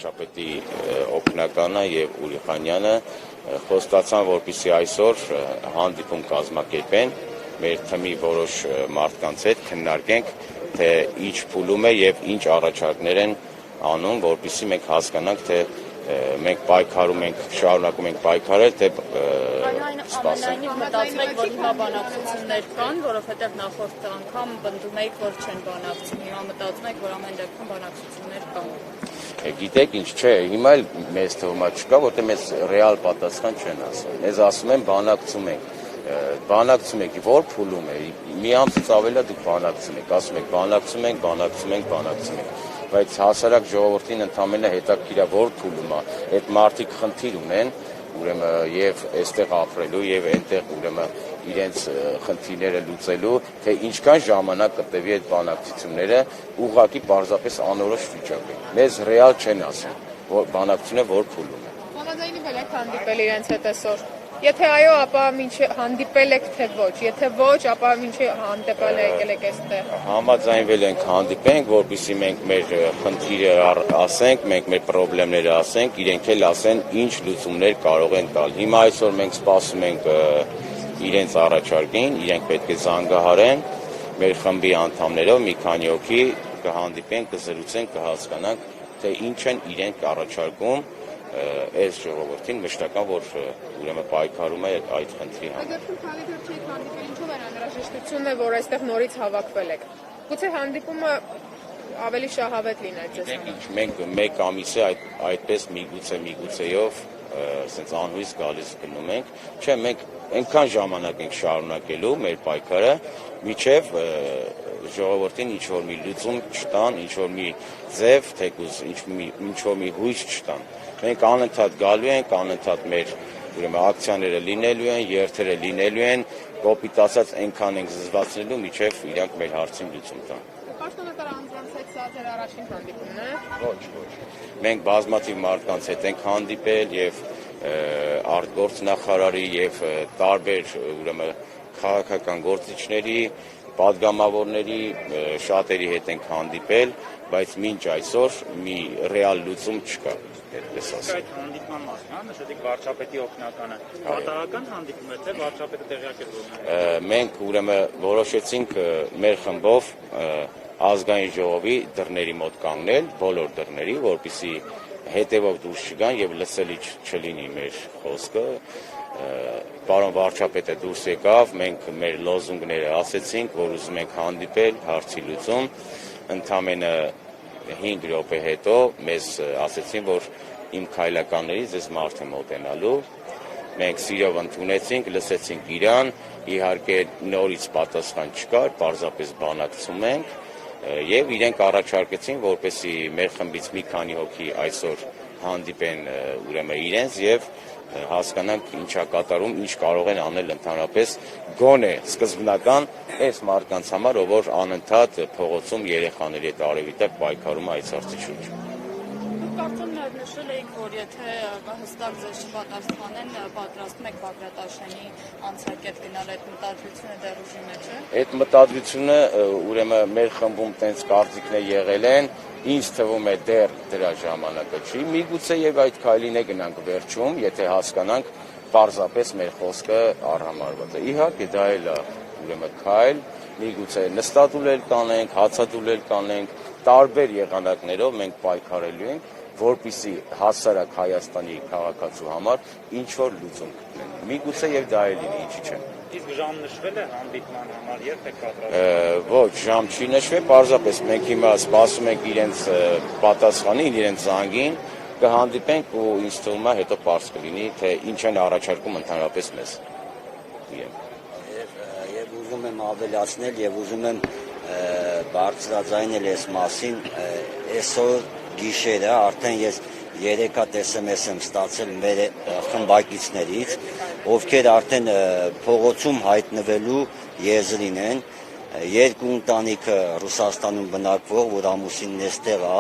վարչապետի օգնականը եւ Ուրիխանյանը խոստացան, որպեսզի այսօր հանդիպում կազմակերպեն մեր թմի որոշ մարդկանց հետ քննարկենք, թե ինչ փուլում է եւ ինչ առաջարկներ են անում, որպեսզի մենք հասկանանք, թե մենք պայքարում ենք, շարունակում ենք պայքարել, թե Ամենայնիվ մտածում եք, որ հիմա բանակցություններ կան, որովհետև նախորդ անգամ պնդում եք, որ չեն բանակցում, հիմա մտածում եք, որ ամեն դեպքում բանակցություններ կան։ Գիտեք ինչ չէ, հիմա էլ մեզ թվում է չկա, որտեղ մեզ ռեալ պատասխան չեն ասում։ Մեզ ասում են բանակցում ենք, որ փուլում է, մի ամսից ավելի դուք բանակցում եք, ասում եք բանակցում ենք, բայց հասարակ ժողովրդին ընդամենը հետաքրքիր է, որ փուլում է, այդ մարդիկ խնդիր ունեն, ուրեմն եւ այստեղ ապրելու եւ այնտեղ ուրեմն իրենց խնդիրները լուծելու, թե ինչքան ժամանակ կտևի այդ բանակցությունները, ուղղակի պարզապես անորոշ վիճակ է։ Մեզ ռեալ չեն ասում, որ բանակցությունը որ փուլում է։ Համաձայնվել եք հանդիպել իրենց հետ այսօր։ Եթե այո, ապա ինչ հանդիպել եք թե ոչ, եթե ոչ, ապա ինչ հանդիպել եք այստեղ։ Համաձայնվել ենք հանդիպենք, որպեսզի մենք մեր խնդիրը ասենք, մենք մեր խնդիրները ասենք, իրենք էլ ասեն ինչ լուծումներ կարող են տալ։ Հիմա այսօր մենք սպասում ենք իրենց առաջարկին, իրենք պետք է զանգահարեն մեր խմբի անդամներով մի քանի հոգի կհանդիպենք, կզրուցենք, կհասկանանք, թե ինչ են իրենք առաջարկում այս ժողովրդին, մշտական որ ուրեմն պայքարում է այդ խնդրի համար։ Այդպես քանի դեռ չեք հանդիպել, ինչով է անհրաժեշտությունն է, որ այստեղ նորից հավաքվել եք։ Գուցե հանդիպումը ավելի շահավետ լիներ ձեզ համար։ Մենք մեկ ամիս է այդպես միգուցեյով ասենց անհույս գալիս գնում ենք, չէ, մենք այնքան ժամանակ ենք շարունակելու մեր պայքարը, միջև ժողովրդին ինչ որ մի լուծում չտան, ինչ որ մի ձև, թեկուզ ինչ որ մի հույս չտան։ Մենք անընդհատ գալու ենք, անընդհատ մեր ուրեմն ակցիաները լինելու են, երթերը լինելու են, կոպիտ ասած այնքան ենք զզվացնելու, միջև իրանք մեր հարցին լուծում տան։ Պաշտոնատար անձանց հետ սա ձեր առաջին հանդիպումն է։ Ոչ։ Մենք բազմաթիվ մարդկանց հետ ենք հանդիպել եւ արտգործնախարարի եւ տարբեր ուրեմն քաղաքական գործիչների, պատգամավորների շատերի հետ ենք հանդիպել, բայց մինչ այսօր մի ռեալ լուծում չկա, այդպես ասեմ։ Այդ հանդիպման մասն է, նշեցիք վարչապետի օգնականը։ Պատահական հանդիպում է, թե վարչապետը տեղյակ է դառնում։ Մենք ուրեմն որոշեցինք մեր խմբով ազգային ժողովի դռների մոտ կանգնել, բոլոր դռների, որպեսզի հետևով դուրս չգան եւ լսելի չլինի մեր խոսքը։ Պարոն վարչապետը դուրս եկավ, մենք մեր լոզունգները ասեցինք, որ ուզում ենք հանդիպել, հարցի լուծում, ընդամենը 5 րոպե հետո մեզ ասեցին, որ իմ քայլականներից ձեզ մարդ է մոտենալու, մենք սիրով ընդունեցինք, լսեցինք իրան, իհարկե նորից պատասխան չկար, պարզապես բանակցում ենք եւ իրենք առաջարկեցին, որպեսզի մեր խմբից մի քանի հոգի այսօր հանդիպեն ուրեմն իրենց եւ հասկանանք ինչա կատարում, ինչ կարող են անել ընդհանրապես գոնե սկզբնական այս մարդկանց համար, որ անընդհատ փողոցում երեխաների հետ արևի տակ պայքարում այդ հարցի շուրջ։ Կարծում եմ նշել եք, որ եթե հստակ ձեզ չպատասխանեն, պատրաստում եք Բագրատաշյանի անցակետ գնալ, այդ մտադրությունը դեռ ուժի մեջ է։ Այդ մտադրությունը ուրեմն մեր խմբում տենց կարծիքն է եղել են, ինձ թվում է դեռ դրա ժամանակը չի, միգուցե եւ այդ քայլին է գնանք վերջում, եթե հասկանանք պարզապես մեր խոսքը արհամարված է։ Իհարկե դա էլ է ուրեմն քայլ, միգուցե նստատուլ էլ կանենք, հացադուլ էլ կանենք, տարբեր եղանակներով մենք պայքարելու ենք, որպեսզի հասարակ Հայաստանի քաղաքացու համար ինչ որ լուծում գտնենք։ Միգուցե եւ դա էլ լինի, ինչի՞ չէ։ Իսկ ժամ նշվել է հանդիպման համար, երբ եք պատրաստվում։ Ոչ, ժամ չի նշվել, պարզապես մենք հիմա սպասում ենք իրենց պատասխանին, իրենց զանգին, կհանդիպենք ու ինձ թվում է հետո պարզ կլինի, թե ինչ են առաջարկում ընդհանրապես մեզ։ Եվ ուզում եմ ավելացնել եւ ուզում եմ բարձրաձայնել այս մասին, այսօր գիշերը արդեն ես 3 հատ SMS եմ ստացել մեր խմբակիցներից, ովքեր արդեն փողոցում հայտնվելու եզրին են, 2 ընտանիքը Ռուսաստանում բնակվող, որ ամուսինն էստեղ է,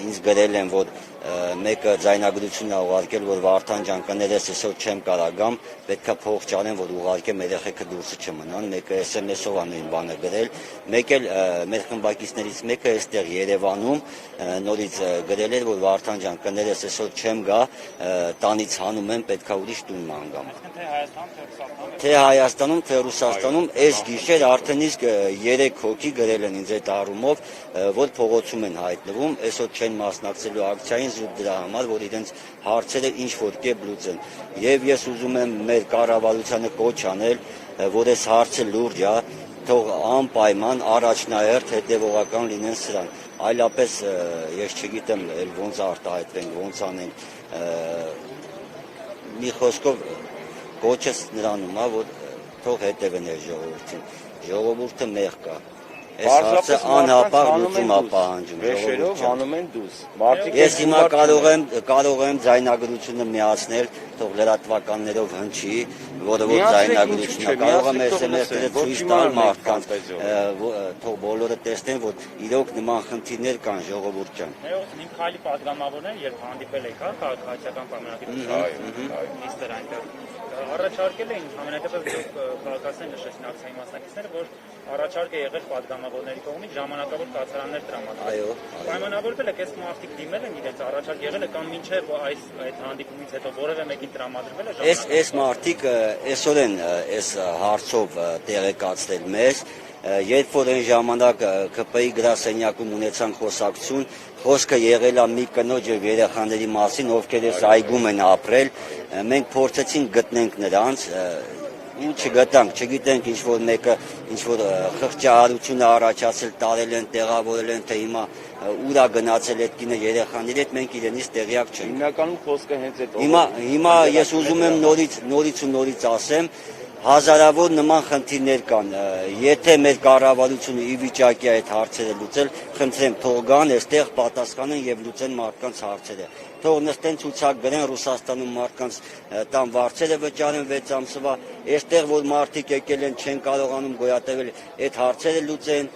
ինձ գրել են, որ մեկը ձայնագրություն է ուղարկել, որ Վարդան ջան կներես այսօր չեմ կարա գամ, պետքա փող ճանեմ, որ ուղարկեմ երեխեքը դուրսը չմնան, մեկը SMS-ով է նույն բանը գրել, մեկ էլ մեր խմբակիցներից մեկը այստեղ Երևանում նորից գրել էր, որ Վարդան ջան կներես այսօր չեմ գա, տանից հանում եմ, պետքա ուրիշ տուն ման գամ։ Թե Հայաստանում, թե Ռուսաստանում այս գիշեր արդեն իսկ 3 հոգի գրել են ինձ այդ առումով, որ փողոցում են հայտնվում, այսօր չեն մասնակցելու ակցիային զուտ դրա համար, որ իրենց հարցերը ինչ որ կերպ լուծեն։ Եվ ես ուզում եմ մեր կառավարությանը կոչ անել, որ այս հարցը լուրջ է, թող անպայման առաջնահերթ հետևողական լինեն սրան։ Այլապես ես չգիտեմ ոնց արտահայտվենք, ոնց անենք։ Մի խոսքով կոչս նրանում է, որ թող հետևեն այս ժողովրդին։ Ժողովուրդը մեղ կա։ Այս հարցը անհապաղ լուծում է պահանջում Վերջերով ժողովրդին։ հանում են դուրս։ Մարդիկ Ես հիմա կարող եմ ձայնագրությունը միացնել, թող լրատվականներով հնչի, որը որ ձայնագրությունն է, կարող եմ SMS-ները ցույց տալ մարդկանց, թող բոլորը տեսնեն, որ իրոք նման խնդիրներ կան ժողովուրդ ջան։ Նայող իմ քայլի падգամավորներ, երբ հանդիպել եք, հա, քաղաքացիական պայմանագրություն, միստր այնտեղ առաջարկել էին ամենակարևորը քաղաքացիական նշեցին ակցիայի մասնակիցները, որ առաջարկ է եղել падգամավորների կողմից ժամանակավոր կացարաններ տրամադրել։ Այո։ Պայմանավորվել եք, այս մարդիկ դիմել են իրենց առաջարկ եղել է կամ մինչև այդ հանդիպումից հետո որևէ մեկին տրամադրվել է ժամանակավոր։ Այս մարդիկ այսօր են այս հարցով տեղեկացնել մեզ, երբ որ այն ժամանակ ԿՊ-ի գրասենյակում ունեցան խոսակցություն, խոսքը եղել է մի կնոջ եւ երեխաների մասին, ովքեր այս այգում են ապրել, մենք փորձեցինք գտնենք նրանց, ու չգտանք, չգիտենք ինչ որ մեկը ինչ որ խղճահարություն է առաջացել, տարել են, տեղավորել են, թե հիմա ուր է գնացել այդ կինը երեխաների հետ, մենք իրենից տեղյակ չենք։ Հիմնականում խոսքը հենց այդ Հիմա ես ուզում եմ նորից ասեմ, հազարավոր նման խնդիրներ կան, եթե մեր կառավարությունը ի վիճակի է այդ հարցերը լուծել, խնդրեմ թող գան, այստեղ պատասխանեն եւ լուծեն մարդկանց հարցերը։ Թող նստեն ցուցակ գրեն Ռուսաստանում մարդկանց տան վարձերը վճարեն 6 ամսվա, այստեղ որ մարդիկ եկել են չեն կարողանում գոյատևել, այդ հարցերը լուծեն,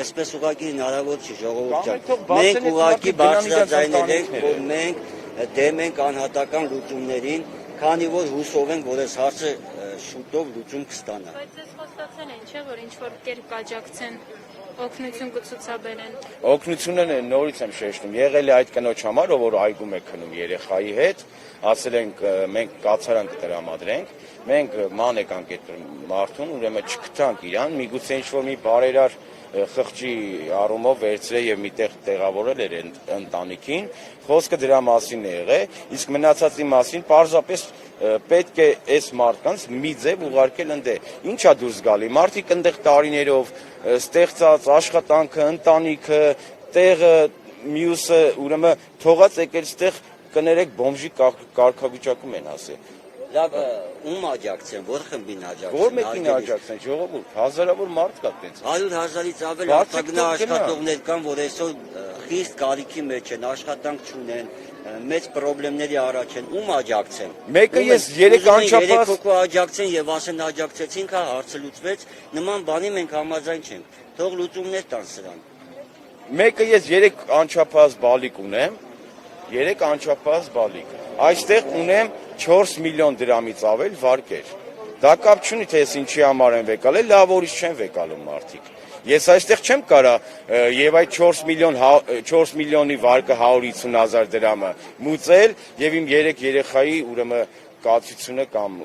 այսպես ուղղակի հնարավոր չի ժողովուրդ ջան։ Մենք ուղղակի բարձրաձայնել ենք, որ մենք դեմ ենք անհատական լուծումներին, քանի որ հուսով ենք, որ այս հարցը շուտով լուծում կստանա։ Բայց ես խոստացել են, չէ, որ ինչ-որ կերպ կաջակցեն, օգնություն կցուցաբերեն։ Օգնությունը նորից եմ շեշտում, եղել է այդ կնոջ համար, ով որ այգում է քնում երեխայի հետ, ասել ենք մենք կացարան կտրամադրենք, մենք ման եկանք այդ մարդուն, ուրեմն չգտանք իրան, միգուցե ինչ-որ մի բարերար խղճի առումով վերցրել եւ միտեղ տեղավորել էր ընտանիքին, խոսքը դրա մասին է եղել, իսկ մնացածի մասին պարզապես պետք է այս մարդկանց մի ձև ուղարկել ընդե։ Ինչա դուրս գալի, մարդիկ ընդեղ տարիներով ստեղծած աշխատանքը, ընտանիքը, տեղը, մյուսը, ուրեմն թողած եկել ստեղ կներեք բոմժի կարգավիճակում են ասել։ Լավ, ում աջակցեն, որ խմբին աջակցեն։ Որ մեկին աջակցեն, ժողովուրդ, հազարավոր մարդ կա տենց։ 100,000-ից ավել արտագնա աշխատողներ կան, որ այսօր խիստ կարիքի մեջ են, աշխատանք չունեն, մեծ խնդիրների առաջ են, ում աջակցեն։ Մեկը ես 3 անչափահաս 3 հոգու աջակցեն եւ ասեն աջակցեցինք, հա հարցը լուծվեց, նման բանի մենք համաձայն չենք։ Թող լուծումներ տան սրան։ Մեկը ես 3 անչափահաս բալիկ ունեմ, 3 անչափահաս բալիկ։ Այստեղ ունեմ 4 միլիոն դրամից ավել վարկեր։ Դա կապ չունի, թե ես ինչի համար եմ վեկալել, լավ որից չեն վեկալում մարդիկ։ Ես այստեղ չեմ կարա եւ այդ 4 միլիոնի վարկը 150,000 դրամը մուծել եւ իմ 3 երեխայի ուրեմն կացությունը կամ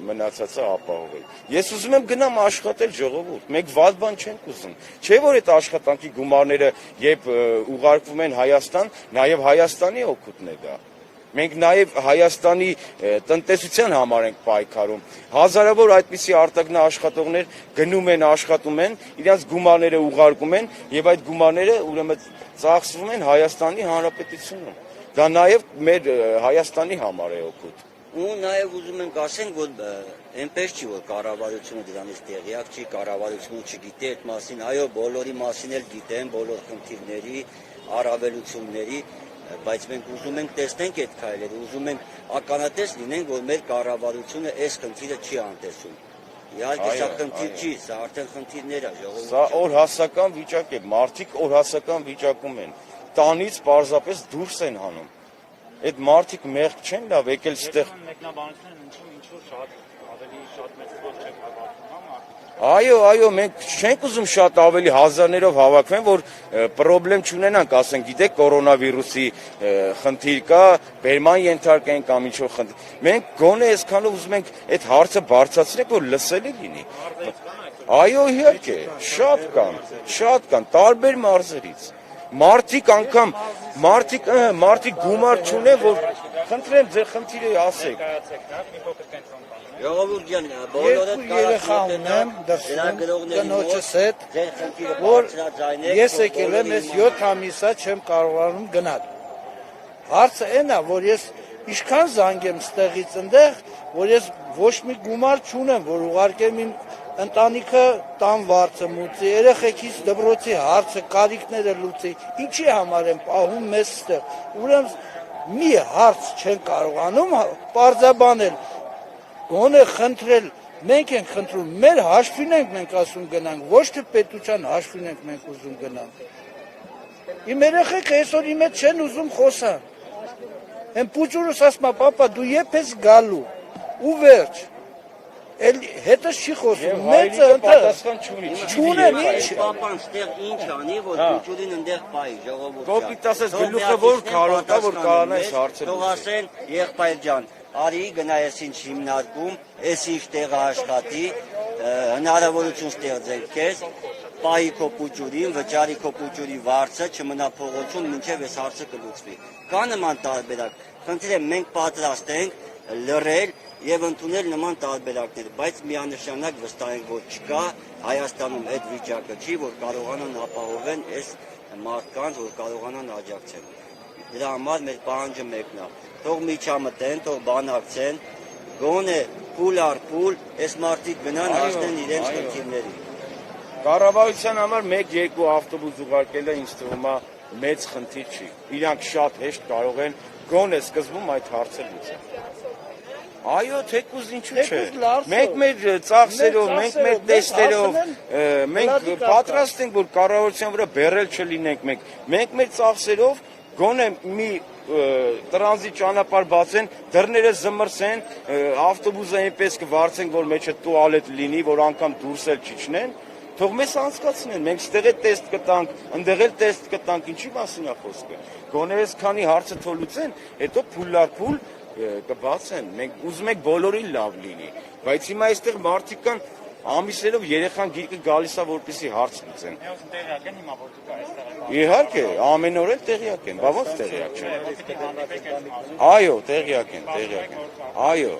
մնացածը ապահովել։ Ես ուզում եմ գնամ աշխատել ժողովուրդ, մենք վատ բան չենք ուզում։ Չէ՞ որ այդ աշխատանքի գումարները երբ ուղարկվում են Հայաստան, նաեւ Հայաստանի օգուտն է դա։ Մենք նաև Հայաստանի տնտեսության համար ենք պայքարում։ Հազարավոր այդպիսի արտագնա աշխատողներ գնում են, աշխատում են, իրենց գումարները ուղարկում են եւ այդ գումարները ուրեմն ծախսվում են Հայաստանի Հանրապետությունում։ Դա նաև մեր Հայաստանի համար է օգուտ։ Ու նաև ուզում ենք ասենք, որ այնպես չի, որ կառավարությունը դրանից տեղյակ չի, կառավարությունը չգիտի այդ մասին, այո, բոլորի մասին էլ գիտեն, բոլոր խնդիրների, առավելությունների, բայց մենք ուզում ենք տեսնենք այդ քայլերը, ուզում ենք ականատես լինենք, որ մեր կառավարությունը այս խնդիրը չի անտեսում։ Իհարկե սա խնդիր չի, սա արդեն խնդիրներ է ժողովուրդ։ Սա օրհասական վիճակ է, մարդիկ օրհասական վիճակում են, տանից պարզապես դուրս են հանում։ այդ մարդիկ մեղք չեն, լավ, եկել ստեղ Մեկնաբանությունն ինչու շատ ավելի շատ մեծ փոփ չեք հավաքում, հա։ Այո, մենք չենք ուզում շատ ավելի հազարներով հավաքվեն, որ պրոբլեմ չունենանք, ասենք, գիտեք, կորոնավիրուսի խնդիր կա, բերման ենթարկային կամ ինչ-որ խնդիր։ Մենք գոնե այսքանով ուզում ենք այդ հարցը բարձրացնենք, որ լսելի լինի։ Այո, իհարկե, շատ կան, տարբեր մարզերից։ Մարդիկ անգամ, մարդիկ գումար չունեն, որ խնդրեմ ձեր խնդիրը ասեք։ Ժողովուրդ ջան, բոլորը երեխա ունեմ, դրսում կնոջս հետ, որ ես եկել եմ, ես 7 ամիսա չեմ կարողանում գնալ։ Հարցը այն է, որ ես ինչքան զանգեմ ստեղից ընդեղ, որ ես ոչ մի գումար չունեմ, որ ուղարկեմ իմ ընտանիքը տան վարձը մուծի, երեխեքից դպրոցի հարցը, կարիքները լուծի, ինչի համար եմ պահում մեզ ստեղ։ Ուրեմն մի հարց չեն կարողանում պարզաբանել, գոնե խնդրել, մենք ենք խնդրում, մեր հաշվին ենք մենք ասում գնանք, ոչ թե պետության հաշվին ենք մենք ուզում գնանք։ Իմ երեխեքը այսօր իմ հետ չեն ուզում խոսան։ Են պուճուրս ասում, պապա, դու եփ ես գալու, ու վերջ։ Էլ հետս չի խոսում, մեծը պատասխան չունի։ չունեն ինչ։ Պապան ստեղ ինչ անի, որ փուճուրին ընդեղ պայի, ժողովուրդ։ Կոպիտ ասես գլուխը որ կարոտա, որ կարողանայ հարցը Թող ասեն, եղբայր ջան, արի գնա ես ինչ հիմնարկում, ես ինչ տեղը աշխատի, հնարավորություն ստեղծենք քեզ, պայի քո փուճուրին, վճարի քո փուճուրի վարձը, չմնա փողոցում, մինչև այս հարցը կլուծվի։ Կա նման տարբերակ։ Խնդրեմ, մենք պատրաստ ենք լռել եւ ընդունել նման տարբերակներ, բայց միանշանակ վստահ ենք, որ չկա Հայաստանում այդ վիճակը չի, որ կարողանան ապահովեն այս մարդկանց, որ կարողանան աջակցել։ Դրա համար մեր պահանջը մեկն է։ Թող միջամտեն, թող բանակցեն, գոնե փուլ առ փուլ այս մարդիկ գնան հասնեն իրենց խնդիրներին։ Կառավարության համար 1-2 ավտոբուս ուղարկելը ինձ թվում է մեծ խնդիր չի։ Իրանք շատ հեշտ կարող են գոնե սկզբում այդ հարցը լուծել։ Այո, թեկուզ ինչու՞ չէ։ Մենք մեր ծախսերով, մենք մեր տեստերով, մենք պատրաստ ենք, որ կառավարության վրա բերել չլինենք մենք։ Մենք մեր ծախսերով գոնե մի տրանզիտ ճանապարհ բացեն, դռները զմրսեն, ավտոբուսը այնպես կվարձեն, որ մեջը տուալետ լինի, որ անգամ դուրս էլ չիջնեն, թող մեզ անցկացնեն, մենք ստեղ էլ տեստ կտանք, ընդեղ էլ տեստ կտանք, ինչի մասին է խոսքը։ Գոնե այս քանի հարցը թող լուծեն, հետո փուլ առ փուլ կբացեն, մենք ուզում ենք բոլորին լավ լինի, բայց հիմա այստեղ մարդիկ կան ամիսերով երեխան գիրկը գալիս է, որպեսզի հարց լուծեն։ Տեղյակ են հիմա որ դուք այստեղ եք։ Իհարկե, ամեն օր էլ տեղյակ են, բա ո՞նց տեղյակ չեն։ Այո, տեղյակ են։ Այո։